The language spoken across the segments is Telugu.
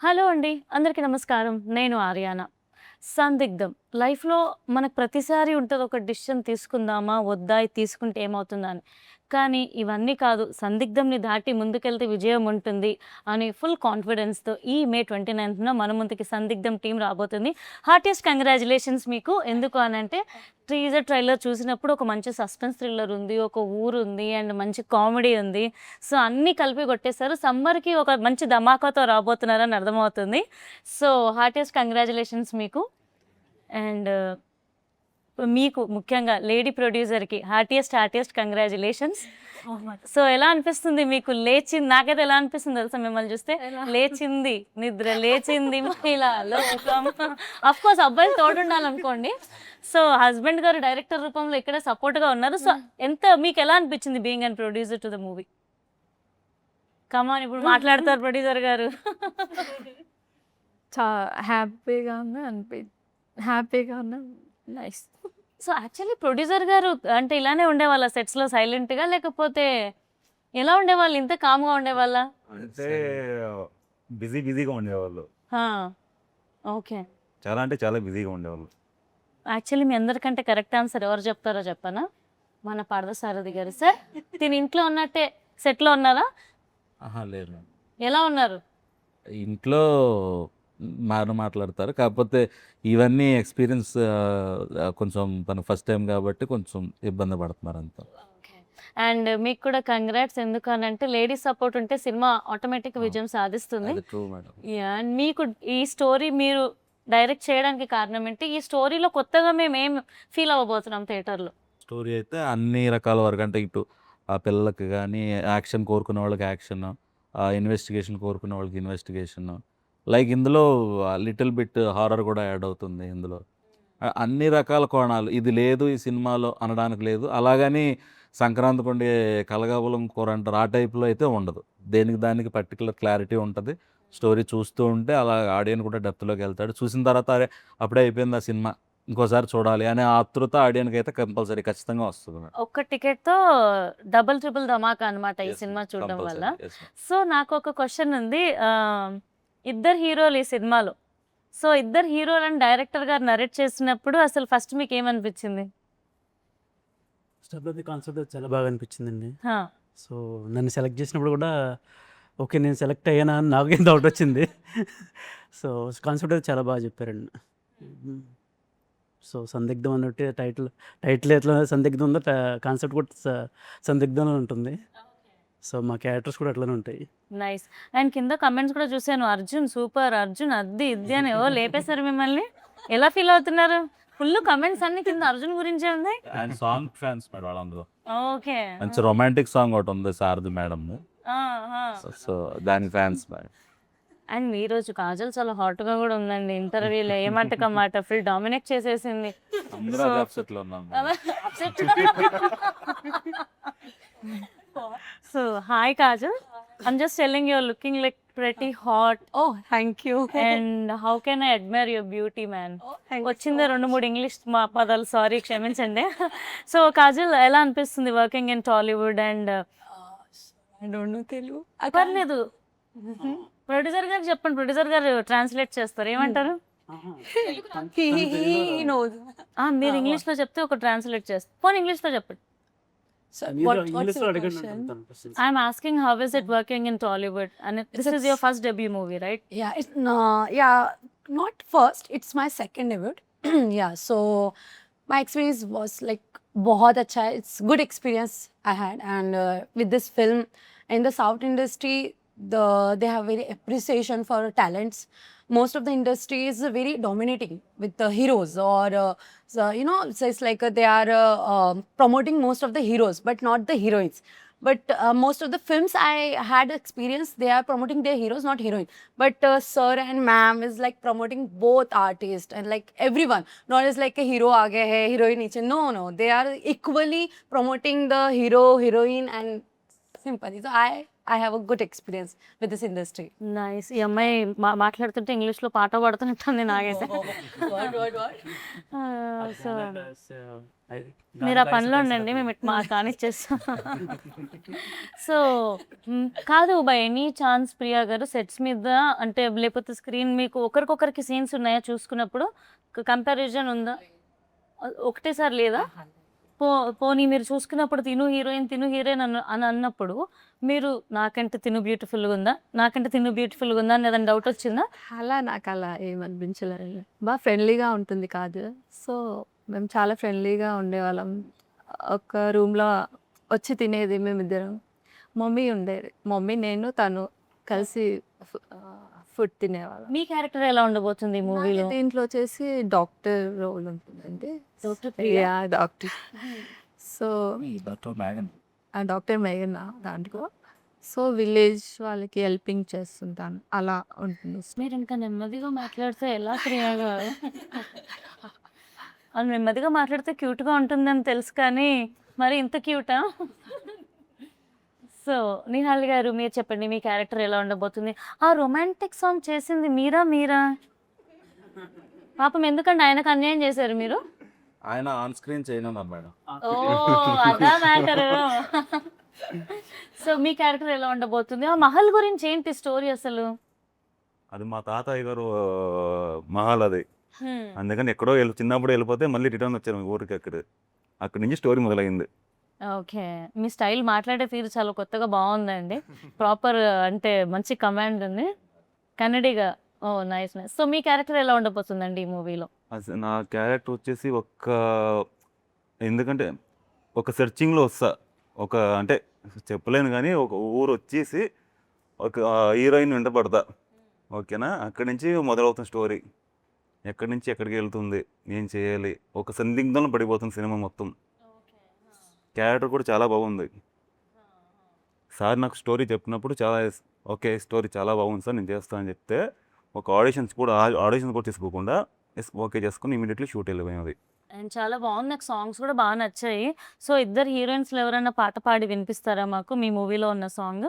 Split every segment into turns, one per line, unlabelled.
హలో అండి. అందరికీ నమస్కారం. నేను ఆర్యానా. సందిగ్ధం లైఫ్‌లో మనకు ప్రతిసారి ఉంటది ఒక డెసిషన్ తీసుకుందామా? వద్దా? ఇది తీసుకుంటే ఏమవుతుందా అని. కానీ ఇవన్నీ కాదు. సందిగ్ధంని దాటి ముందుకెళ్తే విజయం ఉంటుంది అని ఫుల్ కాన్ఫిడెన్స్‌తో ఈ మే 29న మన ముందుకి సందిగ్ధం టీమ్ రాబోతుంది. హార్టియస్ట్ కంగ్రాచ్యులేషన్స్ మీకు. ఎందుకు అనంటే టీజర్, ట్రైలర్ చూసినప్పుడు ఒక మంచి సస్పెన్స్ థ్రిల్లర్ ఉంది. ఒక ఊరుంది అండ్ మంచి కామెడీ ఉంది. సో, అన్నీ కలిపి కొట్టేసారు. సమ్మర్‌కి ఒక మంచి ధమాకాతో రాబోతున్నారని అర్థమవుతుంది. సో, హార్టియస్ట్ కంగ్రాచ్యులేషన్స్ మీకు. అండ్ మీకు ముఖ్యంగా లేడీ ప్రొడ్యూసర్‌కి హార్టియస్ట్ కంగ్రాచ్యులేషన్స్. సో, ఎలా అనిపిస్తుంది మీకు? నాకైతే ఎలా అనిపిస్తుంది తెలుసా మిమ్మల్ని చూస్తే? లేచింది నిద్ర, లేచింది మహిళా లోకం. ఆఫ్‌కోర్స్ అబ్బాయిలు తోడుండాలనుకోండి. సో, హస్బెండ్ గారు డైరెక్టర్ రూపంలో ఇక్కడే సపోర్ట్‌గా ఉన్నారు. సో, మీకెలా అనిపించింది being and producer to the movie? Come on ఇప్పుడు మాట్లాడతారు ప్రొడ్యూసర్ గారు.
చా హ్యాపీగా హ్యాపీగా ఉన్నా. నైస్.
సో, యాక్చువల్లీ ప్రొడ్యూసర్ గారు అంటే ఇలానే ఉండేవాళ్ళా సెట్స్‌లో సైలెంట్‌గా? లేకపోతే ఎలా ఉండేవాళ్ళు? ఇంత కామ్‌గా ఉండేవాళ్ళా?
అంటే బిజీగా ఉండేవాళ్ళు.
ఆ! ఓకే.
చాలా అంటే చాలా బిజీగా ఉండేవాళ్ళు.
యాక్చువల్లీ మీ అందరికంటే కరెక్ట్ ఆన్సర్ ఎవరు చెప్తారో చెప్పనా? మన పార్థసారథి గారు. సార్, తిను ఇంట్లో ఉన్నట్టే సెట్‌లో ఉన్నారా?
లేదు.
ఎలా ఉన్నారు?
ఇంట్లో బాగానే మాట్లాడతారు. కాకపోతే ఇవన్నీ ఎక్స్‌పీరియన్స్ కొంచెం తను ఫస్ట్ టైమ్ కాబట్టి కొంచెం ఇబ్బంది పడుతున్నారు అంతా.
ఓకే. అండ్ మీకు కూడా కంగ్రాట్స్. ఎందుకనంటే లేడీస్ సపోర్ట్ ఉంటే సినిమా ఆటోమేటిక్‌గా విజయం సాధిస్తుంది.
అది ట్రూ మేడం.
యాహ్! అండ్ మీకు ఈ స్టోరీ మీరు డైరెక్ట్ చేయడానికి కారణం ఏంటి? ఈ స్టోరీలో కొత్తగా మేమేం ఫీల్ అవ్వబోతున్నాం థియేటర్‌లో?
స్టోరీ అయితే అన్ని రకాల వరకు అంటే ఇటు ఆ పిల్లలకి గానీ, యాక్షన్ కోరుకునే వాళ్ళకి యాక్షన్, ఇన్వెస్టిగేషన్ కోరుకునే వాళ్ళకి ఇన్వెస్టిగేషన్. లైక్ ఇందులో లిటిల్ బిట్ హారర్ కూడా యాడ్ అవుతుంది ఇందులో. అన్ని రకాల కోణాలు ఇది లేదు ఈ సినిమాలో అనడానికి లేదు. అలాగని సంక్రాంతికి వండే కలగవలం కూర అంటారు ఆ టైప్‌లో అయితే ఉండదు. దేనికి దానికి పర్టిక్యులర్ క్లారిటీ ఉంటది. స్టోరీ చూస్తూ ఉంటే అలా ఆడియన్స్ కూడా డెప్త్‌లోకి వెళ్తాడు. చూసిన తర్వాత అరే! అప్పుడే అయిపోయింది ఆ సినిమా. ఇంకోసారి చూడాలి అనే ఆతృత ఆడియన్‌కి అయితే కంపల్సరీ ఖచ్చితంగా వస్తది మేడం.
ఒక్క టికెట్‌తో డబుల్, ట్రిపుల్ ధమాకా అనమాట ఈ
యెస్
సినిమా
మేడం.
చూడడం వల్ల.
కంపల్సరీ. Yes madam.
సో, నాకొక క్వెషన్ ఉంది. ఇద్దరు హీరోలు ఈ సినిమాలో. సో, ఇద్దరు హీరోలని డైరెక్టర్ గారు నరేట్ చేసినప్పుడు అసలు ఫస్ట్ మీకేమనిపించింది?
ఫస్ట్ ఆఫ్ ది కాన్సెప్ట్ చాలా బాగా అనిపించిందండి.
ఆ!
సో, నన్ను సెలెక్ట్ చేసినప్పుడు కూడా ఓకే. నేను సెలెక్ట్ అయ్యానా అని నాకే డౌట్ వచ్చింది. సో, కాన్సెప్ట్ అయితే చాలా బాగా చెప్పారండి. సో, సందిగ్ధం అన్నట్టే టైటిల్ ఎట్లా సందిగ్ధం ఉందో కాన్సెప్ట్ కూడా సందిగ్ధంలో ఉంటుంది. సో, మా క్యారెక్టర్స్ కూడా అట్లనే ఉంటాయి.
నైస్. అండ్ కింద కామెంట్స్ కూడా చూసాను. అర్జున్ సూపర్, అర్జున్ అది ఇది అని ఓ లేపేశారు మిమ్మల్ని. ఎలా ఫీల్ అవుతున్నారు? ఫుల్ కామెంట్స్ అన్ని కింద అర్జున్ గురించే ఉన్నాయి.
అండ్ సాంగ్ ఫ్యాన్స్ మేడం వాళ్ళందరూ.
ఓకే.
మంచి రొమాంటిక్ సాంగ్ ఒకటి ఉంది సారథి మేడంది.
ఆ! ఆ!
సో, దాని ఫ్యాన్స్ మేడం.
అండ్ ఈరోజు కాజల్ చాలా హాట్‌గా కూడా ఉందండి. ఇంటర్వ్యూలో ఏ మాటకి ఆ మాట ఫుల్ డామినేట్ చేసేసింది.
అందరూ
సో
అదే అప్సెట్‌లో ఉన్నాం madam.
So, hi Kajal. I'm just telling you're looking like pretty hot
Oh, thank you.
and how can I admire your beauty man.
Thank you
వచ్చిందే
so
2, 3 ఇంగ్లీష్ పదాలు సారీ క్షమించండి. సో, కాజల్ ఎలా అనిపిస్తుంది working in Tollywood and
I don't know Telugu. I can't.
పర్లేదు. ప్రొడ్యూసర్ గారికి చెప్పండి. ప్రొడ్యూసర్ గారు ట్రాన్స్‌లేట్ చేస్తారు. ఏమంటారు?
He knows.
మీరు ఇంగ్లీష్‌లో చెప్తే ఒక ట్రాన్స్‌లేట్ చేస్తారు. పోనీ ఇంగ్లీష్‌లో చెప్పండి.
So
మీరు
what's
ఇంగ్లీష్‌లో
your
అడగండి
question?
అంటాను questions.
I'm asking how is it working in Tollywood? And this is your first debut movie, right?
Yeah, it's yeah, not first. It's my second debut. Yeah, so my experience was like बहुत अच्छा है. It's good experience I had, and with this film in the South industry, they have very appreciation for talents. Most of the industry is very dominating with the heroes, or so, so it's like they are promoting most of the heroes, but not the heroines. But most of the films I had experience, they are promoting their heroes, not heroine. But sir and ma'am is like promoting both artists and like everyone. Not as like a hero aage hai, heroine niche. No. They are equally promoting the hero, heroine, and simple. So I I have a good experience with this industry.
Nice. ఈ అమ్మాయి మాట్లాడుతుంటే ఇంగ్లీష్లో పాట పాడుతున్నట్టుంది నాకైతే. సో మీరు ఆ పనిలో ఉండండి, మేము ఇట్లా కానిచ్చేస్తాం. సో కాదు, బై ఎనీ ఛాన్స్ ప్రియా గారు సెట్స్ మీద అంటే లేకపోతే స్క్రీన్ మీకు ఒకరికొకరికి సీన్స్ ఉన్నాయా చూసుకున్నప్పుడు? కంపారిజన్ ఉందా? ఒకటేసారి లేదా? పోనీ మీరు చూసుకున్నప్పుడు తిను హీరోయిన్ అని అన్నప్పుడు మీరు నాకంటే తిను బ్యూటిఫుల్గా ఉందా, నాకంటే తిను బ్యూటిఫుల్గా ఉందా అని ఏదైనా డౌట్ వచ్చిందా?
అలా నాకు అలా ఏమనిపించలేదు. బాగా ఫ్రెండ్లీగా ఉంటుంది కాదు. సో మేము చాలా ఫ్రెండ్లీగా ఉండేవాళ్ళం. ఒక రూమ్లో వచ్చి తినేది మేమిద్దరం. మమ్మీ ఉండేది, మమ్మీ నేను తను కలిసి ఫుడ్ తినేవాళ్ళం.
మీ క్యారెక్టర్ ఎలా ఉండబోతుంది ఈ మూవీలో?
దీంట్లో వచ్చేసి డాక్టర్ రోల్ ఉంటుందండి.
డాక్టర్ ప్రియా.
డాక్టర్. సో ఆ డాక్టర్ మేఘన దాంట్లో. సో విలేజ్ వాళ్ళకి హెల్పింగ్ చేస్తుంటాను, అలా ఉంటుంది.
మీరు ఇంకా నెమ్మదిగా మాట్లాడితే ఎలా ప్రియా గారు? అది నెమ్మదిగా మాట్లాడితే క్యూట్గా ఉంటుందని తెలుసు, కానీ మరి ఇంత క్యూటా? సో నిహాల్ గారు మీరు చెప్పండి, మీ క్యారెక్టర్ ఎలా ఉండబోతుంది? ఆ రొమాంటిక్ సాంగ్ చేసింది మీరా? పాపం ఎందుకంటే ఆయనకు అన్యాయం చేశారు మీరు?
ఆయన ఆన్ స్క్రీన్ చేయనున్నారు మేడం.
ఓ అదా మ్యాటర్. సో మీ క్యారెక్టర్ ఎలా ఉండబోతుంది? ఆ మహల్ గురించి ఏంటి స్టోరీ అసలు?
అది మా తాతయ్య గారు మహల్ అది. అందుకని ఎక్కడో చిన్నప్పుడు వెళ్ళిపోతే మళ్ళీ రిటర్న్ వచ్చారు ఊరికి. అక్కడి నుంచి స్టోరీ మొదలైంది.
ఓకే. మీ స్టైల్ మాట్లాడే తీరు చాలా కొత్తగా బాగుందండి. ప్రాపర్ అంటే మంచి కమాండ్ ఉంది, కన్నడిగా. ఓ నైస్. సో మీ క్యారెక్టర్ ఎలా ఉండబోతుందండి ఈ మూవీలో?
నా క్యారెక్టర్ వచ్చేసి ఎందుకంటే ఒక సెర్చింగ్లో వస్తా, అంటే చెప్పలేను కానీ ఒక ఊరు వచ్చేసి ఒక హీరోయిన్ వెంట పడతా. ఓకేనా, అక్కడి నుంచి మొదలవుతుంది స్టోరీ. ఎక్కడి నుంచి ఎక్కడికి వెళ్తుంది, ఏం చేయాలి, ఒక సందిగ్ధంలో పడిపోతుంది సినిమా మొత్తం. క్యారెక్టర్ కూడా చాలా బాగుంది. సార్ నాకు స్టోరీ చెప్పినప్పుడు ఓకే స్టోరీ చాలా బాగుంది సార్, నేను చేస్తానని చెప్తే ఒక ఆడిషన్స్ కూడా తీసుకోకుండా ఓకే చేసుకుని ఇమీడియట్లీ షూట్ వెళ్ళిపోయింది.
అండ్ చాలా బాగుంది, నాకు సాంగ్స్ కూడా బాగా నచ్చాయి. సో ఇద్దరు హీరోయిన్స్లో ఎవరైనా పాట పాడి వినిపిస్తారా మాకు మీ మూవీలో ఉన్న సాంగ్?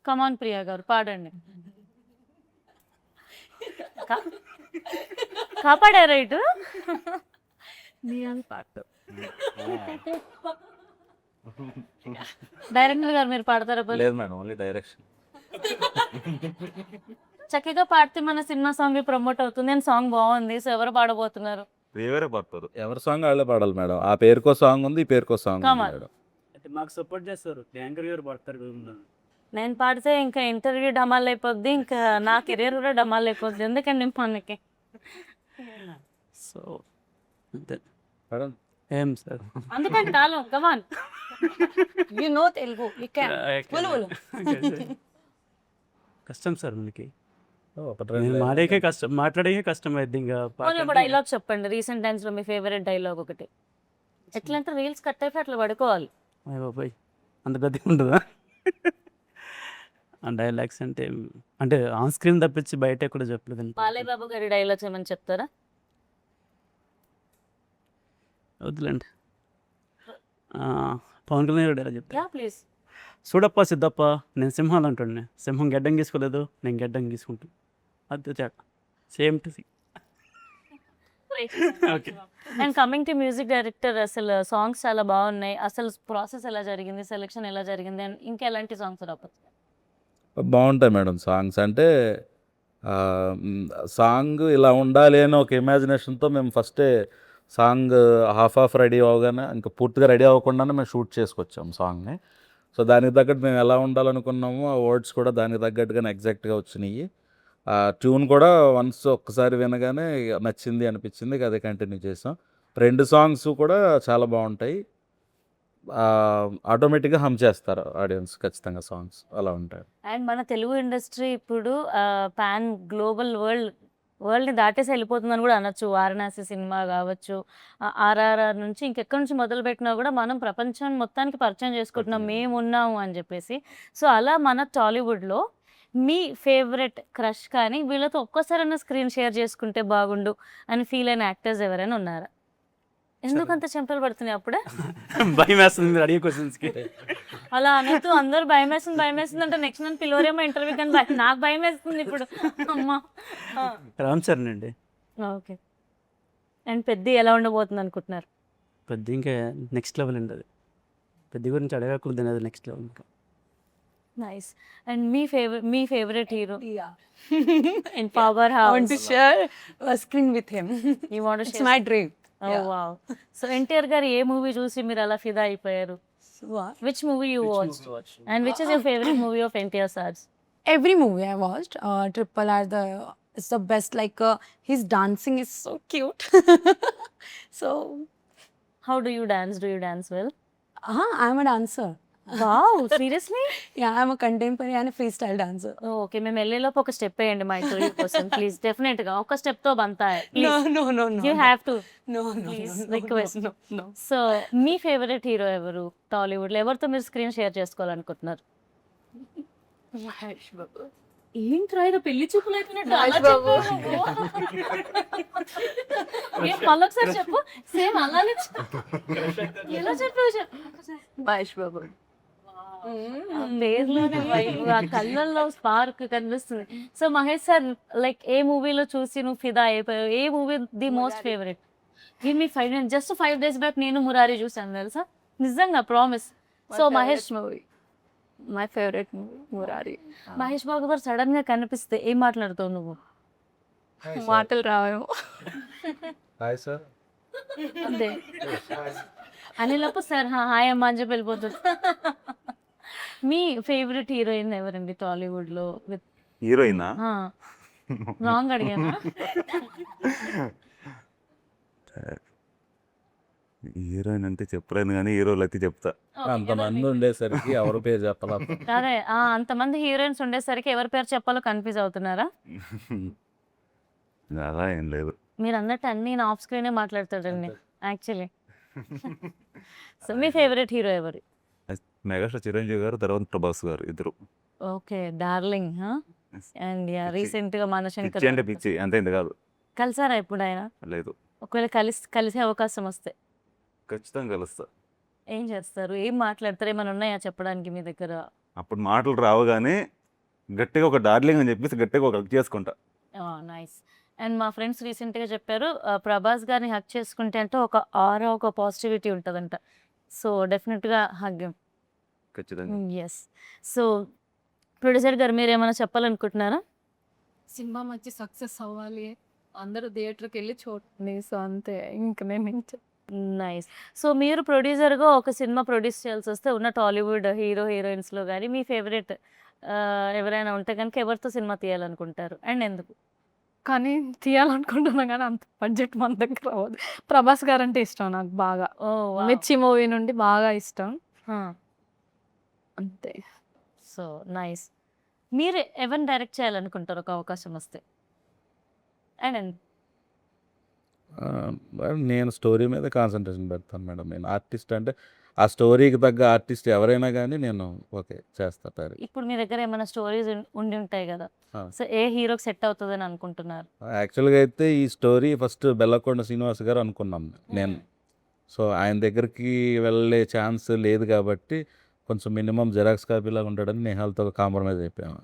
కమాన్ ప్రియా గారు పాడండి. కాపాడారా ఇటు? డైరెక్టర్ గారు మీరు పాడతారా?
లేదు మేడం, ఓన్లీ డైరెక్షన్.
చక్కగా పాడితే మన సినిమా సాంగ్ ప్రమోట్ అవుతుంది. అండ్ సాంగ్ బాగుంది. సో ఎవరు పాడబోతున్నారు?
వేరే పడతారు.
ఎవరి సాంగ్ వాళ్ళే పాడాలి మేడం. ఆ పేరుకో సాంగ్ ఉంది, ఈ పేరుకో సాంగ్ ఉంది
Come on.
మేడం.
మాకు సపోర్ట్ చేస్తారు, యాంకర్ గారు పడతారు.
నేను పాడితే ఇంకా ఇంటర్వ్యూ డమాల్ అయిపోద్ది, ఇంకా నా కెరీర్ కూడా డమాల్ అయిపోద్ది. ఎందుకండి మనకి?
సో అంతే
మేడం
ఏం సార్.
అందుకని కాలం కమాన్.
You know Telugu, you can. Volu.
కష్టం సార్ మనకి,
ఒక
నేను మాట్లాడే కష్టం అయితే ఇంకా
ఒక డైలాగ్ చెప్పండి రీసెంట్ టైమ్స్ లో మీ ఫేవరెట్ డైలాగ్ ఒకటి. ఎట్లా అంటే రీల్స్ కట్ అయిపోయి అట్లా పడుకోవాలి.
బాబాయ్ అంత గది ఉంటుందా? ఆ డైలాగ్స్ అంటే ఆన్ స్క్రీన్ తప్పించి బయట కూడా చెప్పలేదండి.
బాలయ్య బాబు గారి డైలాగ్స్ ఏమని చెప్తారా?
వద్దులేండి. పవన్ కళ్యాణ్ డైలాగ్ చెప్తా.
Yeah please.
చూడప్ప సిద్ధప్ప, నేను సింహాలు అంటుండే, సింహం గెడ్డం గీసుకోలేదు, నేను గెడ్డం గీసుకుంటాను. అది తేడా, same to see. Okay.
And coming to music director, అసలు సాంగ్స్ చాలా బాగున్నాయి. అసలు ప్రాసెస్ ఎలా జరిగింది, సెలెక్షన్ ఎలా జరిగింది, అండ్ ఇంకా ఎలాంటి సాంగ్స్ రావచ్చు?
బాగుంటాయి మేడం సాంగ్స్. అంటే సాంగ్ ఇలా ఉండాలి అని ఒక ఇమాజినేషన్తో మేము ఫస్టే సాంగ్ హాఫ్ రెడీ అవగానే ఇంకా పూర్తిగా రెడీ అవ్వకుండానే మేము షూట్ చేసుకొచ్చాము సాంగ్ని. సో దానికి తగ్గట్టు మేము ఎలా ఉండాలనుకున్నామో ఆ వర్డ్స్ కూడా దానికి తగ్గట్టుగానే ఎగ్జాక్ట్గా వచ్చినాయి. ఆ ట్యూన్ కూడా ఒక్కసారి వినగానే నచ్చింది అనిపించింది, అదే కంటిన్యూ చేసాం. 2 సాంగ్స్ కూడా చాలా బాగుంటాయి. ఆటోమేటిక్గా హమ్ చేస్తారు ఆడియన్స్ ఖచ్చితంగా సాంగ్స్ అలా ఉంటాయి.
అండ్ మన తెలుగు ఇండస్ట్రీ ఇప్పుడు పాన్ గ్లోబల్ వరల్డ్ని దాటేసి వెళ్ళిపోతుందని కూడా అనొచ్చు. వారణాసి సినిమా కావచ్చు, ఆర్ఆర్ఆర్ నుంచి ఇంకెక్కడి నుంచి మొదలు పెట్టినా కూడా మనం ప్రపంచం మొత్తానికి పరిచయం చేసుకుంటున్నాం మేము ఉన్నాము అని చెప్పేసి. సో అలా మన టాలీవుడ్లో మీ ఫేవరెట్ క్రష్ కానీ వీళ్ళతో ఒక్కసారైనా స్క్రీన్ షేర్ చేసుకుంటే బాగుండు అని ఫీల్ అయిన యాక్టర్స్ ఎవరైనా ఉన్నారా? ఎందుకంత చెంపలు పడుతున్నాయి అప్పుడే?
భయం వేస్తుంది మీరు అడిగే క్వశ్చన్స్కి.
అలా అనొద్దు. అందరూ భయమేస్తుంది అంటే నెక్స్ట్ నన్ను పిలవరేమో ఇంటర్వ్యూ కానీ నాకు భయమేస్తుంది ఇప్పుడు. అమ్మా!
రామ్ చరణ్ అండి.
ఓకే. అండ్ పెద్ది ఎలా ఉండబోతుంది అనుకుంటున్నారు?
పెద్ద ఇంకా నెక్స్ట్ లెవెల్ అండి అది. పెద్ద గురించి అడగకూడదు, అది నెక్స్ట్ లెవెల్ ఇంకా.
Nice. And me favourite hero
Yeah.
In power
I want to
house?
share a screen with him.
You want to
It's
share?
my dream.
Oh
Yeah.
Wow! So NTR గారు ఏ మూవీ చూసి మీరు అలా ఫిదా అయిపోయారు?
So, what?
Which movie you watched? And which is your favourite movie of NTR sirs?
Every movie I watched, Triple R, it's the best. Like his dancing is so cute. So,
how do you dance well?
I'm a dancer.
Wow! Seriously?
Yeah, I'm a contemporary and a freestyle dancer.
Okay. మేము వెళ్ళేలోపు ఒక స్టెప్ వేయండి మా ఇంటర్వ్యూ కోసం ప్లీజ్. డెఫినెట్గా ఒక స్టెప్తో బంతాయి
No,
please.
no, no, no.
You
no.
Have to.
No, no,
Please,
no, no,
request.
no, no.
So మీ ఫేవరెట్ హీరో ఎవరు టాలీవుడ్లో? ఎవరితో మీరు స్క్రీన్ షేర్ చేసుకోవాలనుకుంటున్నారు?
Mahesh Babu.
ఏంట్రా ఇది పెళ్లి చూపులు అయిపోయినట్టు అలా
మహేష్ బాబు.
చెప్పావు? ఏం మళ్ళొకసారి చెప్పు. సేమ్ అలానే ఎలా చెప్పావు చెప్పు.
మహేష్ బాబు.
ఆ పేరులోనే vibe, ఆ కళ్ళల్లో స్పార్క్ కనిపిస్తుంది. సో మహేష్ సార్ లైక్ ఏ మూవీలో చూసి నువ్వు ఫిదా అయిపోయావు? ఏ movie the most favourite? Give me 5 నేను జస్ట్ 5 days బ్యాక్ నేను మురారి చూసాను తెలుసా, నిజంగా promise. So Mahesh
movie, my favourite movie Murari.
Mahesh Babu గారు సడన్ గా కనిపిస్తే ఏం మాట్లాడుతావు నువ్వు?
మాటలు రావేమో.
Hi sir.
అంతే అనిలోపు సార్ హాయ్ అమ్మ అని చెప్పి వెళ్ళిపోతుంది. మీ ఫేవరెట్ హీరోయిన్ ఎవరండి టాలీవుడ్ లో? విత్
హీరోయినా?
రాంగ్ అడిగానా?
హీరోయిన్ అంటే చెప్పలేను కానీ హీరోలు అయితే చెప్తా.
అంతమంది ఉండేసరికి ఎవరి పేరు చెప్పాలా?
అదే అంతమంది హీరోయిన్స్ ఉండేసరికి ఎవరి పేరు చెప్పాలో కన్ఫ్యూజ్ అవుతున్నారా?
అలా ఏం లేదు.
మీరు అన్నట్టు అన్ని నా ఆఫ్ స్క్రీనే మాట్లాడతాడండి యాక్చువల్లీ. సో మీ ఫేవరెట్ హీరో ఎవరు?
మెగాస్టార్ చిరంజీవి గారు, తర్వాత ప్రభాస్ గారు, ఇద్దరు.
Okay darling. అండ్ రీసెంట్ గా మనశంకర్
పిచ్చి అంటే పిచ్చి అంతే, ఇంత కాదు.
కలిసారా ఇప్పుడు ఆయన?
లేదు.
ఒకవేళ కలిసే అవకాశం వస్తే
ఖచ్చితంగా కలుస్తా.
ఏం చేస్తారు? ఏం మాట్లాడతారు? ఏమైనా ఉన్నాయా చెప్పడానికి మీ దగ్గర?
అప్పుడు మాటలు రావు కానీ గట్టిగా ఒక డార్లింగ్ అని చెప్పేసి గట్టిగా ఒక హక్ చేసుకుంటా.
నైస్. అండ్ మా ఫ్రెండ్స్ రీసెంట్గా చెప్పారు ప్రభాస్ గారిని హక్ చేసుకుంటే అంటే ఒక ఆరా, ఒక పాజిటివిటీ ఉంటుందంట. సో డెఫినెట్గా హగ్.
ఖచ్చితంగా.
ఎస్. సో ప్రొడ్యూసర్ గారు మీరు ఏమైనా చెప్పాలనుకుంటున్నారా?
సినిమా మంచి సక్సెస్ అవ్వాలి, అందరూ థియేటర్కి వెళ్ళి చూడండి. సో అంతే, ఇంకా మేము
నైస్. సో మీరు ప్రొడ్యూసర్గా ఒక సినిమా ప్రొడ్యూస్ చేయాల్సి వస్తే ఉన్న టాలీవుడ్ హీరో హీరోయిన్స్లో కానీ మీ ఫేవరెట్ ఎవరైనా ఉంటే కనుక ఎవరితో సినిమా తీయాలనుకుంటారు అండ్ ఎందుకు?
కానీ తీయాలనుకుంటున్నా కానీ అంత బడ్జెట్ మన దగ్గర అవ్వదు. ప్రభాస్ గారు అంటే ఇష్టం నాకు బాగా.
ఓ
మిర్చి మూవీ నుండి బాగా ఇష్టం అంతే.
So nice. మీరు ఎవరిని డైరెక్ట్ చేయాలనుకుంటారు ఒక అవకాశం వస్తే అండ్
నేను స్టోరీ మీద కాన్సన్ట్రేషన్ పెడతాను మేడం. నేను ఆర్టిస్ట్ అంటే ఆ స్టోరీకి తగ్గ ఆర్టిస్ట్ ఎవరైనా కానీ నేను ఓకే చేస్తా.
ఇప్పుడు మీ దగ్గర ఏమైనా స్టోరీస్ ఉండి ఉంటాయి కదా,
ఆ.
సో ఏ హీరోకి సెట్ అవుతుందని అనుకుంటున్నారు?
యాక్చువల్గా అయితే ఈ స్టోరీ ఫస్ట్ బెల్లకొండ శ్రీనివాస్ గారు అనుకున్నాం నేను. సో ఆయన దగ్గరికి వెళ్ళే ఛాన్స్ లేదు కాబట్టి కొంచెం మినిమం జెరాక్స్ కాపీలాగా ఉంటాడని నేహాల్తో కాంప్రమైజ్ అయిపోయాము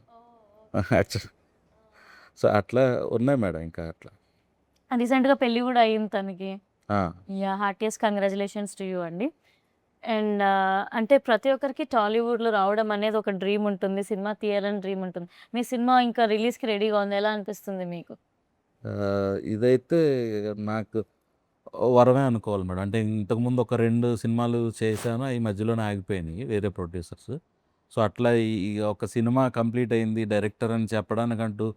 యాక్చువల్. సో అట్లా ఉన్నాయి మేడం. ఇంకా అట్లా
రీసెంట్గా పెళ్ళి కూడా అయింది తనకి.
ఆ.
Yeah heartiest congratulations to you అండి. అండ్ అంటే ప్రతి ఒక్కరికి టాలీవుడ్లో రావడం అనేది ఒక డ్రీమ్ ఉంటుంది, సినిమా తీయాలని డ్రీమ్ ఉంటుంది. మీ సినిమా ఇంకా రిలీజ్కి రెడీగా ఉంది, ఎలా అనిపిస్తుంది మీకు?
ఇదైతే నాకు వరమే అనుకోవాలి మేడం. అంటే ఇంతకుముందు ఒక 2 సినిమాలు చేశాను, అవి మధ్యలోనే ఆగిపోయినాయి వేరే ప్రొడ్యూసర్స్. సో అట్లా ఈ ఒక సినిమా కంప్లీట్ అయింది డైరెక్టర్ అని చెప్పడానికంటూ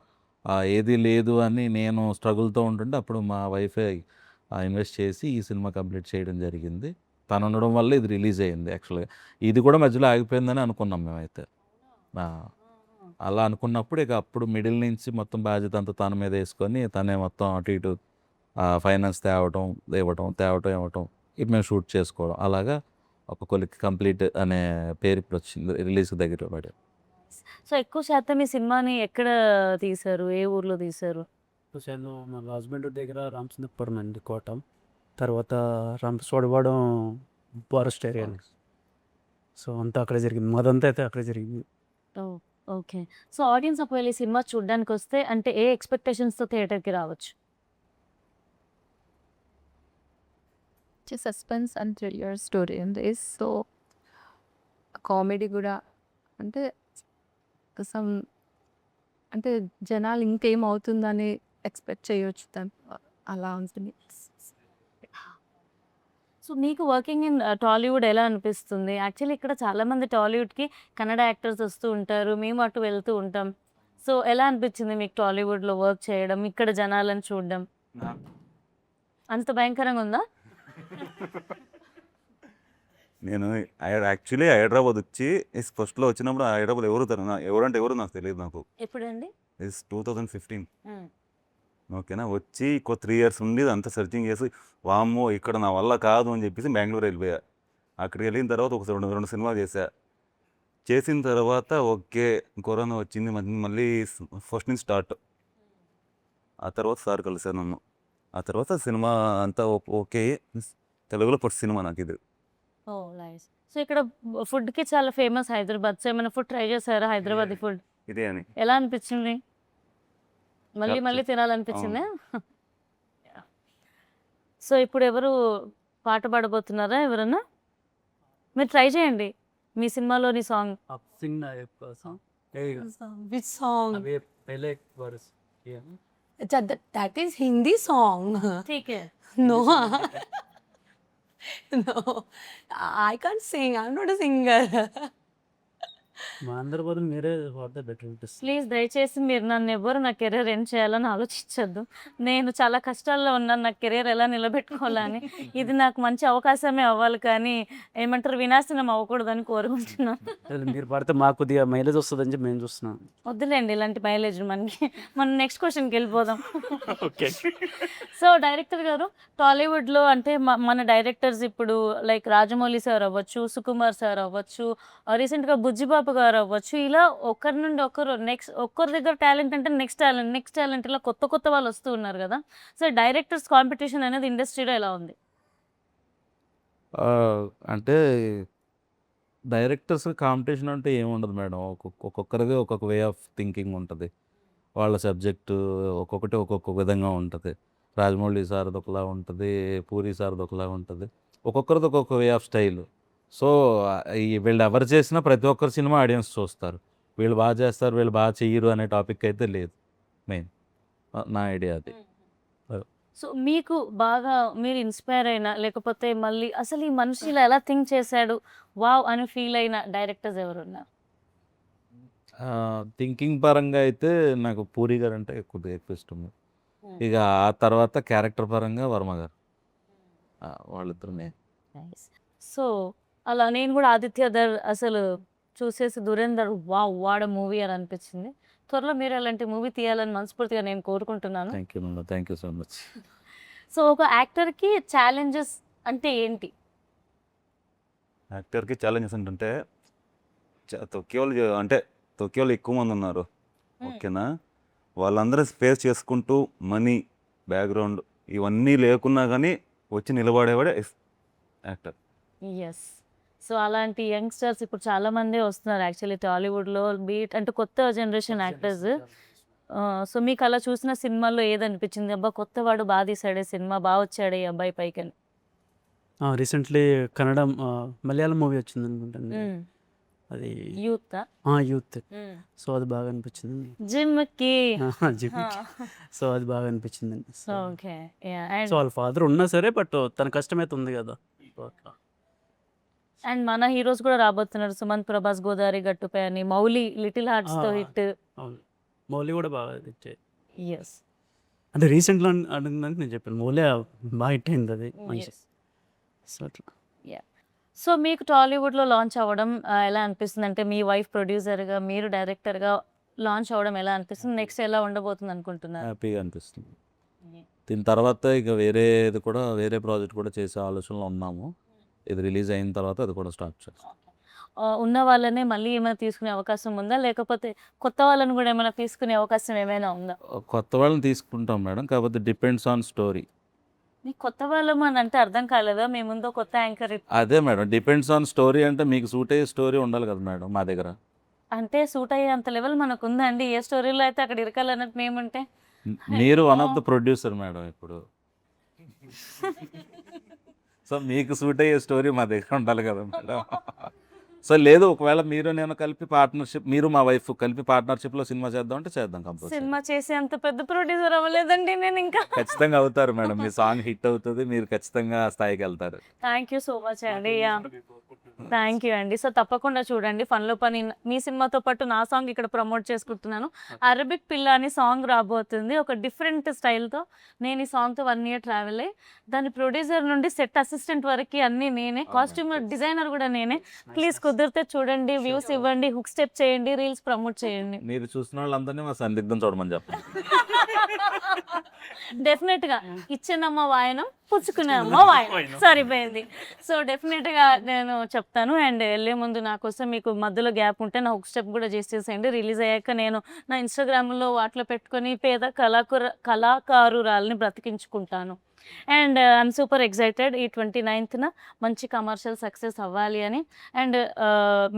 ఏది లేదు అని నేను స్ట్రగుల్తో ఉంటుంటే అప్పుడు మా వైఫే ఇన్వెస్ట్ చేసి ఈ సినిమా కంప్లీట్ చేయడం జరిగింది. తను ఉండడం వల్ల ఇది రిలీజ్ అయ్యింది. యాక్చువల్గా ఇది కూడా మధ్యలో ఆగిపోయిందని అనుకున్నాం మేమైతే. అలా అనుకున్నప్పుడు ఇక అప్పుడు మిడిల్ నుంచి మొత్తం బాధ్యత అంతా తన మీద వేసుకొని తనే మొత్తం అటు ఇటు ఫైనాన్స్ తేవటం ఇవ్వటం ఇది మేము షూట్ చేసుకోవడం, అలాగా ఒక కొలిక్ కంప్లీట్ అనే పేరు ఇప్పుడు వచ్చింది, రిలీజ్ దగ్గర పడి.
సో ఎక్కువ శాతం ఈ సినిమాని ఎక్కడ తీశారు, ఏ ఊర్లో తీశారు?
మా హస్బెండ్ దగ్గర రామచంద్రపురం అండి, కోట. తర్వాత రంపచోడవరం ఫారెస్ట్ ఏరియా అండి. సో అంతా అక్కడే జరిగింది. మాదంతా అయితే అక్కడే జరిగింది.
ఓకే. సో ఆడియన్స్ ఒకవేళ ఈ సినిమా చూడ్డానికి వస్తే అంటే ఏ ఎక్స్పెక్టేషన్స్తో థియేటర్కి రావచ్చు?
సస్పెన్స్ అండ్ థ్రిల్లర్ స్టోరీ ఉంది. సో కామెడీ కూడా అంటే సమ్ అంటే జనాలు ఇంకేమవుతుందని ఎక్స్పెక్ట్ చేయొచ్చు అలా ఉంటుంది.
సో మీకు వర్కింగ్ ఇన్ టాలీవుడ్ ఎలా అనిపిస్తుంది? యాక్చువల్లీ ఇక్కడ చాలామంది టాలీవుడ్‌కి కన్నడ యాక్టర్స్ వస్తూ ఉంటారు. మేము అటు వెళ్తూ ఉంటాం. సో ఎలా అనిపించింది మీకు టాలీవుడ్‌లో వర్క్ చేయడం? ఇక్కడ జనాలను చూడడం? అంత భయంకరంగా ఉందా?
నేను యాక్చువల్లీ హైదరాబాద్ వచ్చి ఫస్ట్లో వచ్చినప్పుడు హైదరాబాద్ ఎవరంటే ఎవరు నాకు తెలియదు. నాకు
ఎప్పుడండి?
2015 ఓకేనా. వచ్చి 3 ఇయర్స్ ఉండి అంతా సెర్చింగ్ చేసి వామ్మో ఇక్కడ నా వల్ల కాదు అని చెప్పేసి బెంగళూరు వెళ్ళిపోయా. అక్కడికి వెళ్ళిన తర్వాత ఒక రెండు సినిమాలు చేసిన తర్వాత ఓకే కరోనా వచ్చింది. మళ్ళీ ఫస్ట్ నుంచి స్టార్ట్. ఆ తర్వాత సార్ కలిశాను నన్ను. ఆ తర్వాత సినిమా అంతా ఓకే. తెలుగులో ఫస్ట్ సినిమా నాకు ఇది.
ఓహ్! నైస్. సో ఇక్కడ ఫుడ్‌కి చాలా ఫేమస్ హైదరాబాద్. సో ఏమైనా ఫుడ్ ట్రై చేసారా హైదరాబాదీ ఫుడ్?
ఇదే అని
ఎలా అనిపించింది? మళ్ళీ మళ్ళీ తినాలనిపించిందా? యాహ్. సో ఇప్పుడు ఎవరు పాట పాడబోతున్నారా ఎవరన్నా? మీరు ట్రై చేయండి. మీ సినిమాలోని సాంగ్.
आप सिंग ना एक song. Hey,
Which song?
अभी पहले एक वर्स किया ना.
That is Hindi song.
ठीक है.
No. No. I can't sing. I'm not a singer.
మా అందరి బదులు మీరే వాడితే బెటర్ అనిపిస్తుంది.
ప్లీజ్ దయచేసి మీరు నన్ను ఎవ్వరు నా కెరీర్ ఎండ్ చేయాలని ఆలోచించొద్దు. నేను చాలా కష్టాల్లో ఉన్నాను. నా కెరీర్ ఎలా నిలబెట్టుకోవాలని. ఇది నాకు మంచి అవకాశమే అవ్వాలి కానీ ఏమంటారు వినాశనం అవ్వకూడదని కోరుకుంటున్నాను.
మీరు పాడితే మాకు కొద్దిగా మైలేజ్ వస్తుందని చెప్పి మేము చూస్తున్నాం.
వద్దులేండి ఇలాంటి మైలేజ్ మనకి. మనం నెక్స్ట్ క్వశ్చన్కి వెళ్ళిపోదాం.
ఓకే.
సో డైరెక్టర్ గారు టాలీవుడ్లో అంటే మన డైరెక్టర్స్ ఇప్పుడు లైక్ రాజమౌళి సార్ అవ్వచ్చు, సుకుమార్ సార్ అవ్వచ్చు, రీసెంట్గా బుజ్జిబాబు గారు అవ్వచ్చు. ఇలా ఒకరి నుండి ఒకరు ఒక్కరి దగ్గర టాలెంట్ అంటే నెక్స్ట్ టాలెంట్ ఇలా కొత్త వాళ్ళు వస్తూ ఉన్నారు కదా. సో డైరెక్టర్స్ కాంపిటీషన్ అనేది ఇండస్ట్రీలో ఎలా ఉంది?
అంటే డైరెక్టర్స్ కాంపిటీషన్ అంటే ఏముండదు మేడం. ఒక్కొక్కరిది ఒక్కొక్క వే ఆఫ్ థింకింగ్ ఉంటుంది. వాళ్ళ సబ్జెక్టు ఒక్కొక్కటి ఒక్కొక్క విధంగా ఉంటుంది. రాజమౌళి సార్ది ఒకలా ఉంటుంది, పూరి సార్ది ఒకలా ఉంటుంది. ఒక్కొక్కరిది ఒక్కొక్క వే ఆఫ్ స్టైల్. సో వీళ్ళు ఎవరు చేసినా ప్రతి ఒక్కరి సినిమా ఆడియన్స్ చూస్తారు. వీళ్ళు బాగా చేస్తారు, వీళ్ళు బాగా చెయ్యరు అనే టాపిక్ అయితే లేదు. మెయిన్ నా ఐడియా అది.
సో మీకు బాగా మీరు ఇన్స్పైర్ అయిన లేకపోతే మళ్ళీ అసలు ఈ మనిషి ఇలా ఎలా థింక్ చేశాడు వావ్ అని ఫీల్ అయిన డైరెక్టర్స్ ఎవరున్నారు?
థింకింగ్ పరంగా అయితే నాకు పూరి గారు అంటే ఎక్కువ ఇష్టం. ఇక ఆ తర్వాత క్యారెక్టర్ పరంగా వర్మ గారు. వాళ్ళిద్దరునే.
సో అలా నేను కూడా ఆదిత్యధర్ అసలు చూసేసి దురేందర్ వావ్ వాడ మూవీ అని అనిపించింది. త్వరలో మీరు అలాంటి మూవీ తీయాలని మనస్ఫూర్తిగా నేను కోరుకుంటున్నాను.
Thank you madam, thank you so much.
So ఒక యాక్టర్కి ఛాలెంజెస్ అంటే ఏంటి?
యాక్టర్కి ఛాలెంజెస్ ఏంటంటే తొక్కేవాళ్ళు ఎక్కువ మంది ఉన్నారు. ఓకేనా. వాళ్ళందరూ ఫేస్ చేసుకుంటూ మనీ బ్యాక్గ్రౌండ్ ఇవన్నీ లేకున్నా కానీ వచ్చి నిలబడేవాడే యాక్టర్.
ఎస్. సో అలాంటి యంగ్స్టర్స్ ఇప్పుడు చాలా మంది వస్తున్నారు యాక్చువల్లీ టాలీవుడ్లో బీట్ అంటే కొత్త జనరేషన్ యాక్టర్స్. సో మీకు అలా చూసిన సినిమాల్లో ఏదనిపించింది? అబ్బా కొత్తవాడు బాగా తీసాడే సినిమా, బాగా వచ్చాడు ఈ అబ్బాయి పైకి అని.
రీసెంట్లీ కన్నడ మలయాళం మూవీ వచ్చింది అనుకుంటాను. అది
యూత్
యూత్. సో అది బాగా అనిపించింది.
జిమ్కి.
సో అది బాగా అనిపించిందండి.
ఓకే.
సో వాళ్ళ ఫాదర్ ఉన్నా సరే బట్ తన కష్టమైతే ఉంది కదా.
అండ్ మన హీరోస్ కూడా రాబోతున్నారు. సుమంత్ ప్రభాస్ గోదావరి గట్టుపై అని, మౌలి లిటిల్ హార్ట్స్తో హిట్.
అవును, మౌలి కూడా బాగా ఇచ్చే.
ఎస్.
అంటే రీసెంట్లో అడిగిందానికి నేను చెప్పాను మౌలి బాగా హిట్ అయింది అది మంచి. సో అట్లా.
సో మీకు టాలీవుడ్లో లాంచ్ అవ్వడం ఎలా అనిపిస్తుంది? అంటే మీ వైఫ్ ప్రొడ్యూసర్గా మీరు డైరెక్టర్గా లాంచ్ అవ్వడం ఎలా అనిపిస్తుంది? నెక్స్ట్ ఎలా ఉండబోతుంది అనుకుంటున్నారు?
హ్యాపీగా అనిపిస్తుంది. దీని తర్వాత ఇక వేరే ప్రాజెక్ట్ కూడా చేసే ఆలోచనలో ఉన్నాము. ఇది రిలీజ్ అయిన తర్వాత అది కూడా స్టార్ట్ చేస్తాం.
ఉన్న వాళ్ళనే మళ్ళీ ఏమైనా తీసుకునే అవకాశం ఉందా, లేకపోతే కొత్త వాళ్ళని కూడా ఏమైనా తీసుకునే అవకాశం ఏమైనా ఉందా?
కొత్త వాళ్ళని తీసుకుంటాం మేడం, కాకపోతే డిపెండ్స్ ఆన్ స్టోరీ.
మీకు కొత్త వాళ్ళం అని అంటే అర్థం కాలేదా? మీ ముందు కొత్త యాంకర్
అదే మేడం, డిపెండ్స్ ఆన్ స్టోరీ. అంటే మీకు సూట్ అయ్యే స్టోరీ ఉండాలి కదా మేడం మా దగ్గర.
అంటే సూట్ అయ్యే అంత లెవెల్ మనకు ఉందండి. ఏ స్టోరీలో అయితే అక్కడ ఇరకాలన్నట్టు మేముంటే
మీరు one of the producer madam ఇప్పుడు. సో మీకు సూట్ అయ్యే స్టోరీ మా దగ్గర ఉండాలి కదా మేడం. సో లేదు, ఒకవేళ మీరు నేను కలిపి పార్ట్నర్షిప్, మీరు మా వైఫ్ కలిపి పార్ట్నర్షిప్లో సినిమా చేద్దాం అంటే చేద్దాం కంపల్సరీ.
సినిమా చేసే అంత పెద్ద ప్రొడ్యూసర్ అవ్వలేదండి నేను ఇంకా.
ఖచ్చితంగా అవుతారు మేడం, మీ సాంగ్ హిట్ అవుతుంది, మీరు ఖచ్చితంగా ఆ స్థాయికి వెళ్తారు.
థ్యాంక్ యూ సో మచ్ అండి. థ్యాంక్ యూ అండి. సో తప్పకుండా చూడండి ఫన్లో పని. మీ సినిమాతో పాటు నా సాంగ్ ఇక్కడ ప్రమోట్ చేసుకుంటున్నాను. అరబిక్ పిల్ల అని సాంగ్ రాబోతుంది. ఒక డిఫరెంట్ స్టైల్తో. నేను ఈ సాంగ్తో 1 year ట్రావెల్ అయ్యి దాని ప్రొడ్యూసర్ నుండి సెట్ అసిస్టెంట్ వరకు అన్నీ నేనే, కాస్ట్యూమ్ డిజైనర్ కూడా నేనే. ప్లీజ్ కుదిరితే చూడండి, వ్యూస్ ఇవ్వండి, హుక్ స్టెప్ చేయండి, రీల్స్ ప్రమోట్ చేయండి.
మీరు చూసిన వాళ్ళందరినీ మా సందిగ్ధం చూడమని చెప్పండి.
డెఫినెట్గా ఇచ్చినమ్మ వాయనం, పుచ్చుకునే అమ్మ వాయనం సరిపోయింది. సో డెఫినెట్గా నేను చెప్తాను. అండ్ వెళ్ళే ముందు నా కోసం మీకు మధ్యలో గ్యాప్ ఉంటే నా హుక్ స్టెప్ కూడా చేసేసేయండి. రిలీజ్ అయ్యాక నేను నా ఇన్స్టాగ్రామ్లో వాటిలో పెట్టుకొని పేద కళాకారురాలని బ్రతికించుకుంటాను. And I'm super excited. ఈ 29th మంచి కమర్షియల్ సక్సెస్ అవ్వాలి అని, అండ్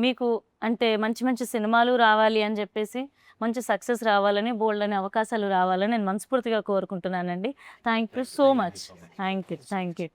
మీకు అంటే మంచి మంచి సినిమాలు రావాలి అని చెప్పేసి, మంచి సక్సెస్ రావాలని, బోల్డ్ అనే అవకాశాలు రావాలని నేను మనస్ఫూర్తిగా కోరుకుంటున్నానండి. Thank you so much. Thank you.